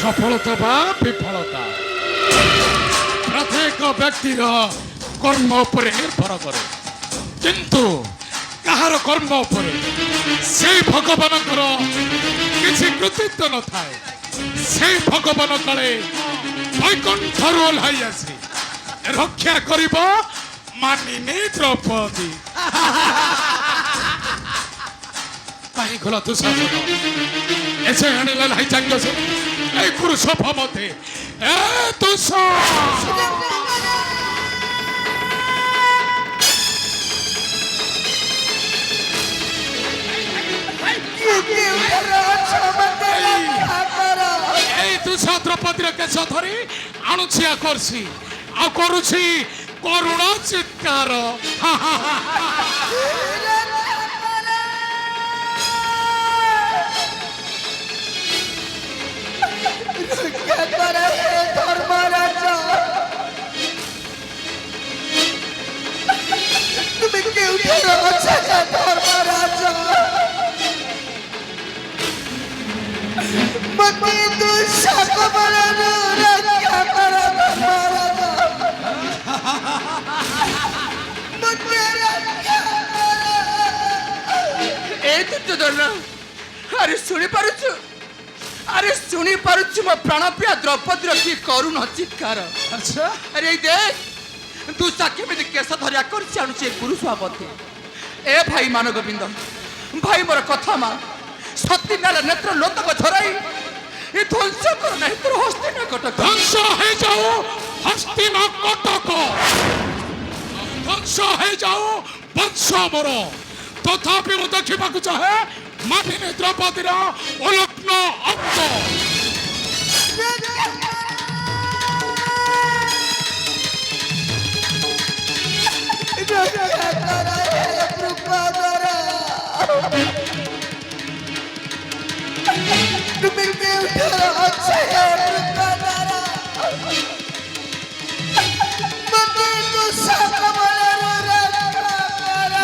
সফলতা বা বিফলতা প্রত্যেক ব্যক্তির কর্ম উপরে নির্ভর করে, কিন্তু কাহার কর্ম উপরে সেই ভগবানଙ୍କର କିଛି କୃତିତ୍ୱ ନଥାଏ। সেই ଭଗବାନ କାଳେ ବୈକୁଣ୍ଠରୁ ଓହ୍ଲାଇ ଆସି ରକ୍ଷା କରିବ ମାନିନୀ ଦ୍ରୌପଦୀ। କାହିଁ ଗଲା ଦୁଃଶାସନ এসে আনিলা লাই চাঙ্গছে এই পুরুষ মতে এ দুঃ এই দুঃ দ্রৌপদীর কেশ ধরি আনুছি করছি আর করুছি করুণ চিৎকার। তুমি কেউ ধর্মরাজ মতে দুঃসকবরণু রক্ষা করো ধর্মরাজ মতে রক্ষা করো। এই দুর্যোধন আরে শুনি পারুଛୁ ମୋ ପ୍ରାଣପ୍ରିୟ ଦ୍ରୌପଦୀର କି କରୁଣ ଚିତ୍କାର। আচ্ছা ଆରେ ଏଇ ଦେଖ ଦୁଃଶା କେମିତି କେଶ ଧରିଆ କରିଛି ଆଣୁଛି ଏ ପୁରୁଷ ଆପତ୍ତି। ଏ ଭାଇ ମାନ ଗୋବିନ୍ଦ ଭାଇ ମୋର କଥା ମା ସତୀନାର ନେତ୍ର ଲୋତକ ଝରାଇ ଏ ଧ୍ୱଂସ କର ନାହିଁ ତୋର ହସ୍ତିନା କଟକ। ধ্বংস হয়ে যাও হস্তিনা কটক, ধ্বংস হয়ে যাও বংশ মোর। তথাপি মু দেখিবাকু চাহে মানিনী দ্রৌপদীর অলগ্ন অঙ্গ। তুমি কেউ আছে মতে দুঃসকবরণু রক্ষা করো।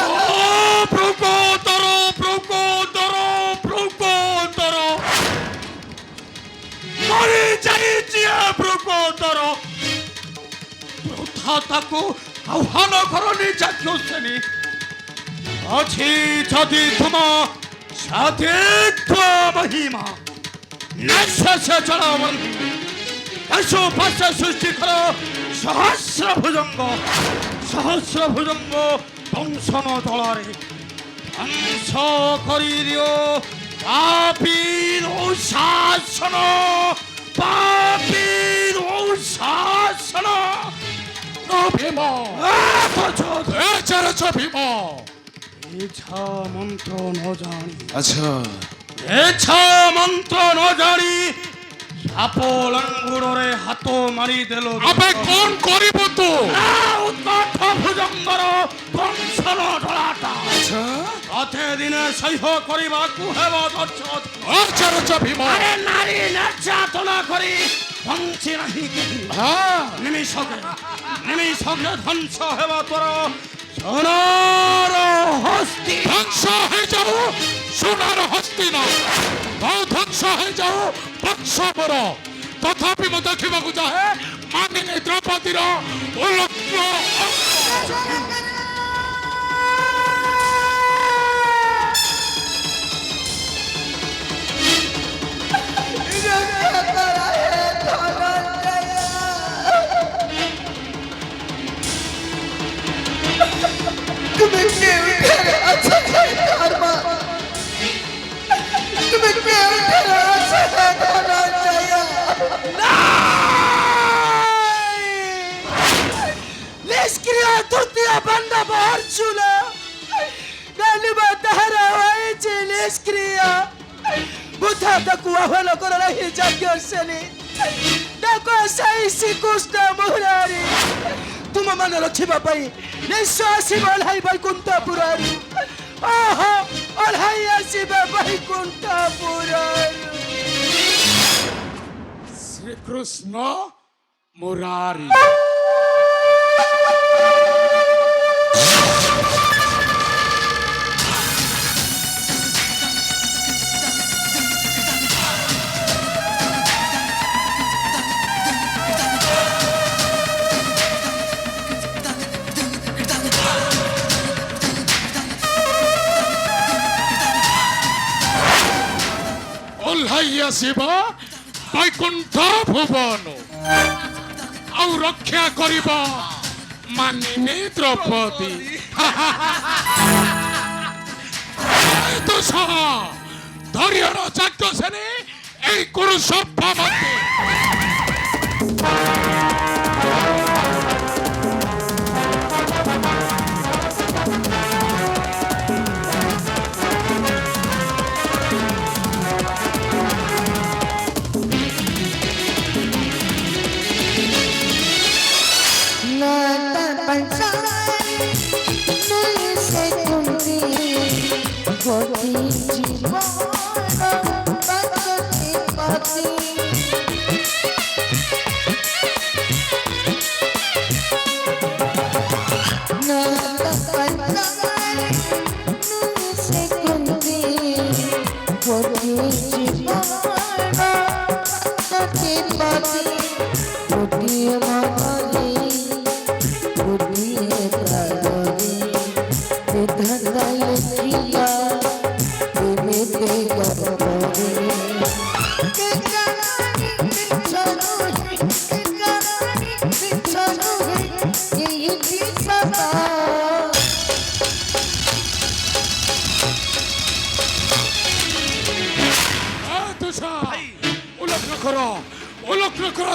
প্রকোতর মরি যাইছি প্রকোতর বৃথা তাকু আহ্বান করনি চাক্ষুষেনি ଅଛି ଯଦି ତୁମ ସାଧିତ୍ୱ ମହିମା ନିଃଶ୍ୱାସ ଚଳାବନ୍ତି ପଶୁ ପାଶ ସୃଷ୍ଟି କର ସହସ୍ର ଭୁଜଙ୍ଗ ଦଂଶନ ଦଳରେ ଧ୍ୱଂସ କରିଦିଅ ପାପୀ ଶାସନ ভীম ভীম এছা মন্ত্র ন জানি, আচ্ছা এছা মন্ত্র ন জানি সাপ লাঙ্গুড়রে হাত মারি দেল। আবে কোন করিব তো উৎকট ভুজঙ্গর দংশন ঢলাটা। আচ্ছা রাতে দিনে সহ্য করিবাকু হেব দর্শন। ভীম নারী নির্যাতনা করি বঞ্চি নাহি কেহি নিমিষকে ধ্বংস হেব তোর সোনার হস্তি। ধ্বংস হয়ে যাও সোনার হস্তি না ধ্বংস হয়ে যাও বংশ মোর। তথাপি মু দেখিবাকু চাহে মানিনী দ্রৌপদীর অলগ্ন অঙ্গ। তুমি কেউ আছে ধর্ম তুমি কেউ আছে ধনঞ্জয়। নিষ্ক্রিয় তৃতীয় বান্ধব অর্জুন গালিবা তাহার হয়েছে নিষ্ক্রিয় বুধা তাକୁ আহ্বান কর ନାହିଁ যজ্ঞসেনী ডাক সাই শ্রীকৃষ্ণ মুরারি ତୁମ ମାନେ ରଖିବା ପାଇଁ ନିଶ୍ଚୟ ଆସିବ ଓହ୍ଲାଇ ବୈକୁଣ୍ଠପୁରରୁ। ଓହୋ ଓହ୍ଲାଇ ଆସିବା ବୈକୁଣ୍ଠପୁରରୁ। শ্রীকৃষ্ণ মুরারি ଓହ୍ଲାଇ ଆସିବ ବୈକୁଣ୍ଠ ଭୁବନ ଆଉ ରକ୍ଷା କରିବ ମାନିନୀ ଦ୍ରୌପଦୀ। ଧୈର୍ଯ୍ୟର ଯାଜ୍ଞ ସେନେ এই গুরু সভ্যমতে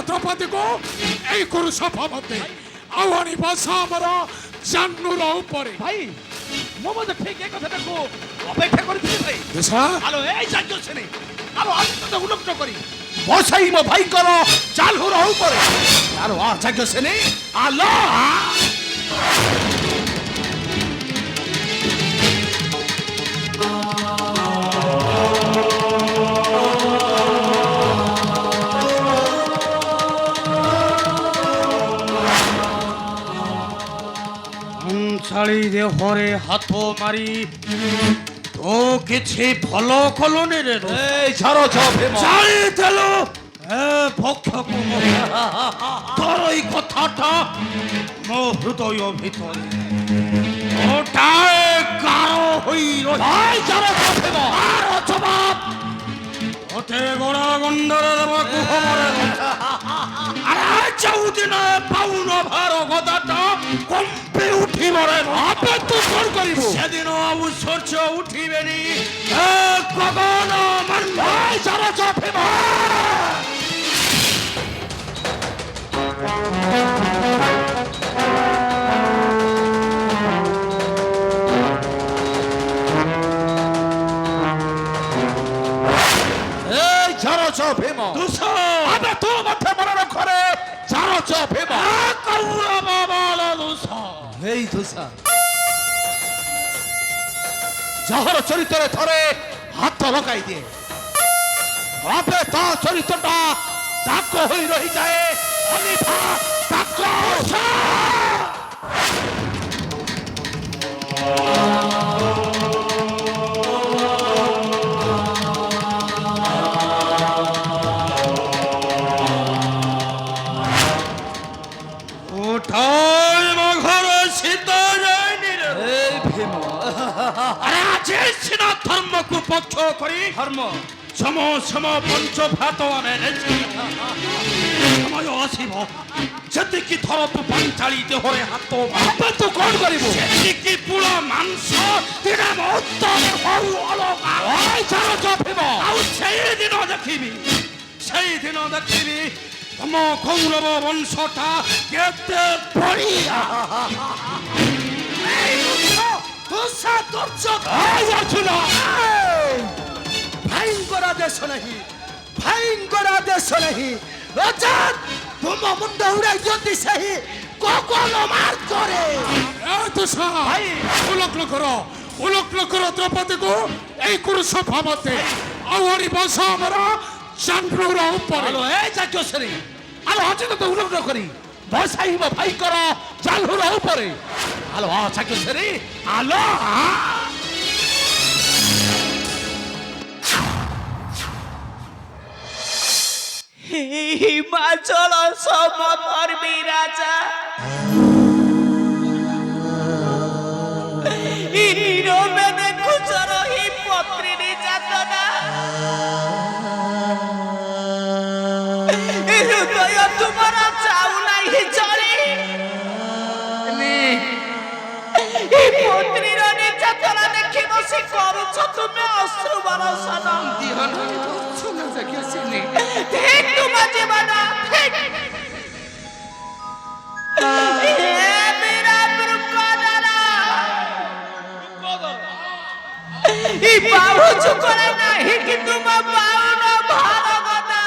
দ্রৌপদীকে এই গুরু সভ্যমতে ଆଉ ଆଣିବ ଆମର ଜାହ୍ନୁର ଉପରେ। ଭାଇ ମୁଁ ମଧ୍ୟ ଠିକ ଏ କଥାଟାକୁ ଅପେକ୍ଷା କରିଥିଲି ଭାଇ। ଆଲୋ ଏଇ ଯାଜ୍ଞ ସେନେ ଆଲୋ ଆଦିତ୍ୟ ଉଲ୍ଲେଖ କରି ବସାଇ ମୋ ଭାଇଙ୍କର ଜାହ୍ନୁର ଉପରେ ଆଲୋ ଯାଜ୍ଞ ସେନେ ଆଲୋ ছাড়ি দেহরে হাত মারি তো কিছু ভাল কলনি রে এই ঝাড়ো ছাড়ি দেল ভক্ষক তোর এই কথাটা মো হৃদয় ভিতরে ওটায় গাঢ় হই জবাব ওতে গোড়া গন্ডরে দেব কুহমরে আরে চৌদিন পাউন ভার গদাটা কম্পে উঠি মরে আপে তু কোন করিব সেদিন আবু সূর্য উঠিবেনি গগন মান ভাই সারা চাপে ভীম আবে তো মাথা মনে রাখরে ঝাড়ো ভীম কৌরব বল দুষ এই দুষা যাহার চরিত্রে থরে হাত লগাই দিয়ে আপে তা চরিত্রটা দাগ হয়ে রহি যায় অনিথা দাগ ধর্মকু পক্ষ করি ধর্ম সম সম পঞ্চ ভাত আমি সময় আসিব যেতিকি থর তু পাঞ্চাଳି দেহরে হাত আপে তু কোন করিব সেতিকি পুଳ ମାଂସ ଦିନେ ମହତ୍ତରେ ହଉ ଅଲଗା ঝাড়ো ভীম ଆଉ ସେଇଦିନ ଦେଖିବି ତମ କୌରବ ବଂଶଟା କେତେ ବଢିଆ ভাইঙ্কর আদেশ নাহি ভাইঙ্কর আদেশ নাহি অজাত তুম মুন্ড উড়াই যদি সেই কখন মার করে ভাই উলগ্ন কর দ্রৌপদীকে এই গুরু সভ্যমতে ଆଉ ଆଣିବ ଆମର ଜାହ୍ନୁର ଉପରେ। আলো এই যাজ্ঞ সেনে আলো অচিত তো উল্লেখ করি বসাইব ভাইঙ্কর জাহ্নুর উপরে আলো যাজ্ঞ সেনে আলো হিমাচল সমধর্মী রাজা হিরোমে দেখুছর হি পত্রী নির্যাতনা ଝିଅ ତୁମର ଚାହୁଁନାହିଁ ଚଳି ଏ ପତ୍ନୀର ନିର୍ଯାତନା ଦେଖି ବସି କରୁଛ ତୁମେ ଅଶ୍ରୁ ବରଷଣ ଠିକ ତୁମ ଜୀବନ ଠିକ ଇ ବାହୁ ଚୁକଳେ ନାହିଁ କି ତୁମ ବାହୁନ ଭାର ଗଦା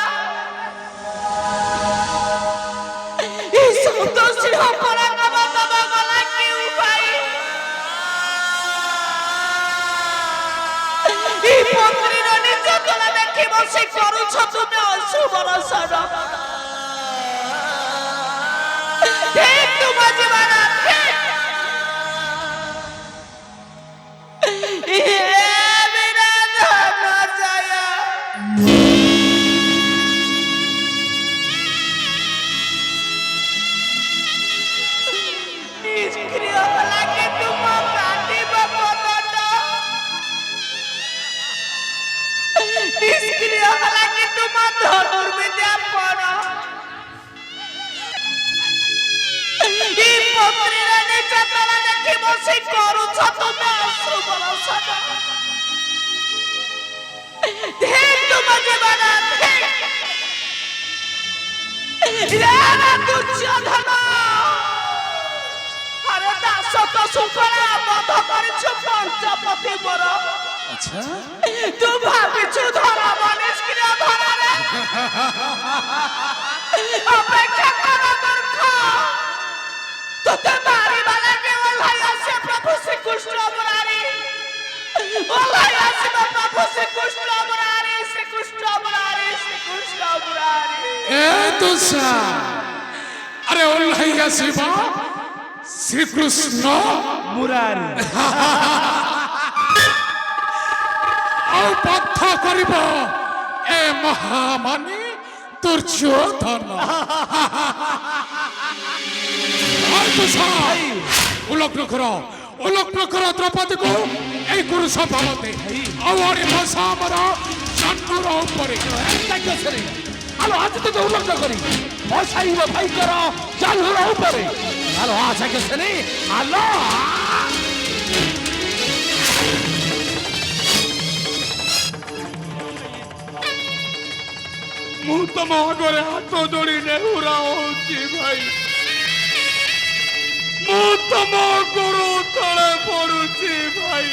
ଇ ସନ୍ତୋଷୀ ପରାଗମ ତମ ଗଲା କେଉଁ ଭାଇ ଇ ପତ୍ନୀର ନିର୍ଯାତନା ଦେଖି ବସି କରୁଛ ତୁମେ ଅଶ୍ରୁ ବରଷଣ ଠିକ ତୁମ ଜୀବନ ଠିକ तू भाविछु धरा बनिष्क्रिय धरारे अपेक्षा कर मूर्ख तोते मारिबा लागे ओल्हाई आसे प्रभु श्री कृष्ण मुरारी ओल्हाई आसे प्रभु श्री कृष्ण मुरारी श्री कृष्ण मुरारी श्री कृष्ण मुरारी ए तुसा अरे ओल्हाई आसीबा श्री कृष्ण मुरारी ଆଉ ବଦ୍ଧ କରିବ ଏ ମହାମାନି ଦୁର୍ଯ୍ୟୋଧନ ଉଲଗ୍ନ କର ଦ୍ରୌପଦୀକୁ ଏଇ ପୁରୁଷ ଭାବତେ ଆଉ ଆଣିବ ଆମର ଚନ୍ଦୁର ଉପରେ ଆଲୋ ଆଜି ତ ଉଲ୍ଲଙ୍ଘନ କରି ବସାଇବ ଭାଇଙ୍କର ଚାଲୁର ଉପରେ ଆଲୋ ଆଶା କେସେନି ଆଲୋ ମୁଁ ତମ ଆଗରେ ହାତ ଯୋଡ଼ି ନେହୁରା ହଉଛି ଭାଇ ମୁଁ ତମ ଗୋଡ଼ ତଳେ ପଡୁଛି ଭାଇ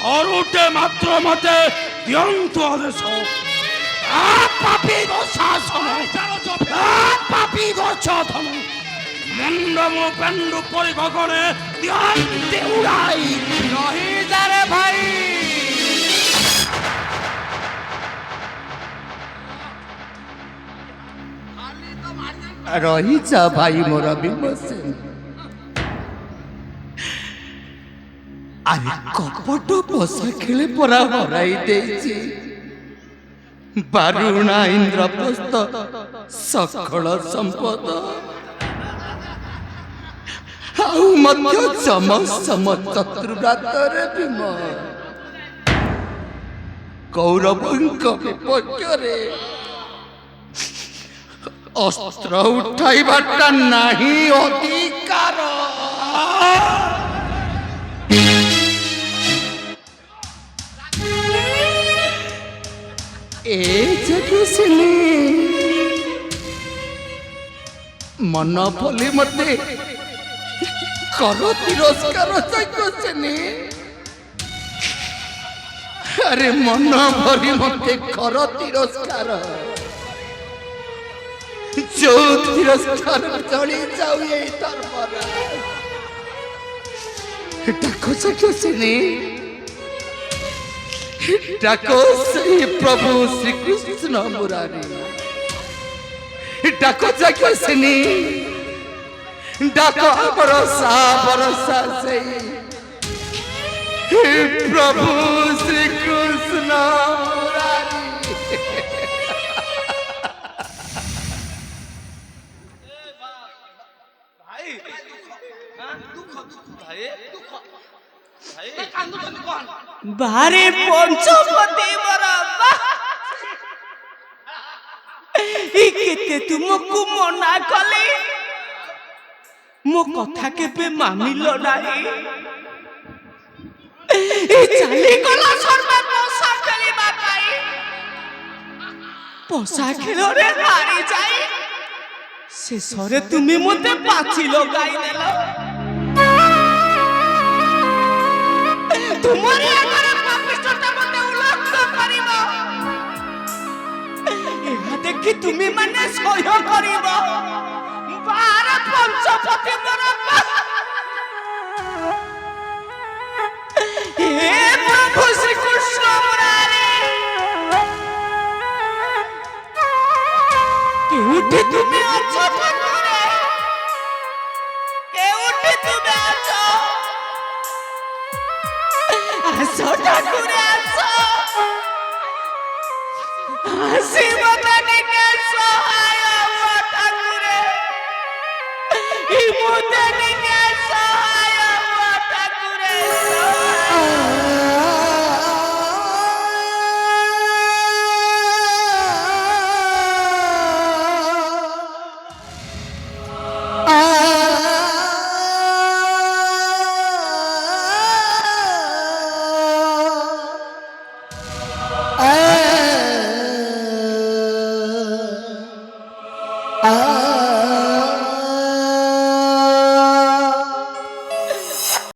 ଥରୁଟେ ମାତ୍ର ମତେ ଦିଅନ୍ତୁ ଆଦେଶ ପାପୀ ଶାସନ ପାପୀ ଗଛଧନ ମୁଣ୍ଡ ମୋ ପେଣ୍ଡୁ ପରି ଗଗନେ ଦିଅନ୍ତି ଉଡ଼ାଇ ରହିଯାରେ ଭାଇ ରହିଯା ଭାଇ ମୋର ବିମର୍ଷଣ ଆରେ କପଟ ପଶା ଖେଳେ ପରା ହରାଇ ଦେଇଛି ବାରୁଣା ଇନ୍ଦ୍ରପ୍ରସ୍ଥ ସକଳ ସମ୍ପଦ ଆଉ ମଧ୍ୟ ଚମ ଚତୁର୍ବ୍ରାତରେ ଭୀମ କୌରବଙ୍କ ବିପକ୍ଷରେ ଅସ୍ତ୍ର ଉଠାଇବାଟା ନାହିଁ ଅଧିକାର ଏ ଯଜ୍ଞସିନୀ ମନ ବୋଲି ମତେ କର ତିରସ୍କାର ଯଜ୍ଞସିନୀ ଆରେ ମନ ଭରି ମତେ କର ତିରସ୍କାର ଯୋଉ ତିରସ୍କାର ଚଳି ଯାଉ ଏଇ ଧର୍ମର ଡାକ ଯଜ୍ଞସିନୀ ডাকো সেই প্রভু শ্রীকৃষ্ণ মুরারি ডাকো যজ্ঞসিনী ডাকো বরসা বরসা সেই প্রভু শ্রীকৃষ্ণ মুরারি ভাই ବାହାରେ ପଞ୍ଚପତି ମୋର କେତେ ତୁମକୁ ମନା କଲି ମୋ କଥା କେବେ ମାନିଲ ନାହିଁ ଚାଲିଗଲା ସର୍ବେ ପୋଷା ଖେଳିବା ପାଇଁ ପୋଷା ଖେଳରେ ହାରି ଯାଇ ଶେଷରେ ତୁମେ ମୋତେ ପାଚି ଲଗାଇ ଦେଲ ତୁମରି ଆଗରେ ପାପିଷ୍ଠଟା ମୋତେ ଉଲ୍ଲଙ୍ଘନ କରିବ ଏହା ଦେଖି ତୁମେ ମାନେ ସହ୍ୟ କରିବ ବାର ପଞ୍ଚପତି ମୋର हे प्रभु श्री कृष्ण मुरारी केउठी तुमे अछो ठाकुरे केउठी तुमे अछो आसो ठाकुरे आसो आसीब तनिके सहाय हो ठाकुरे ई मुते निके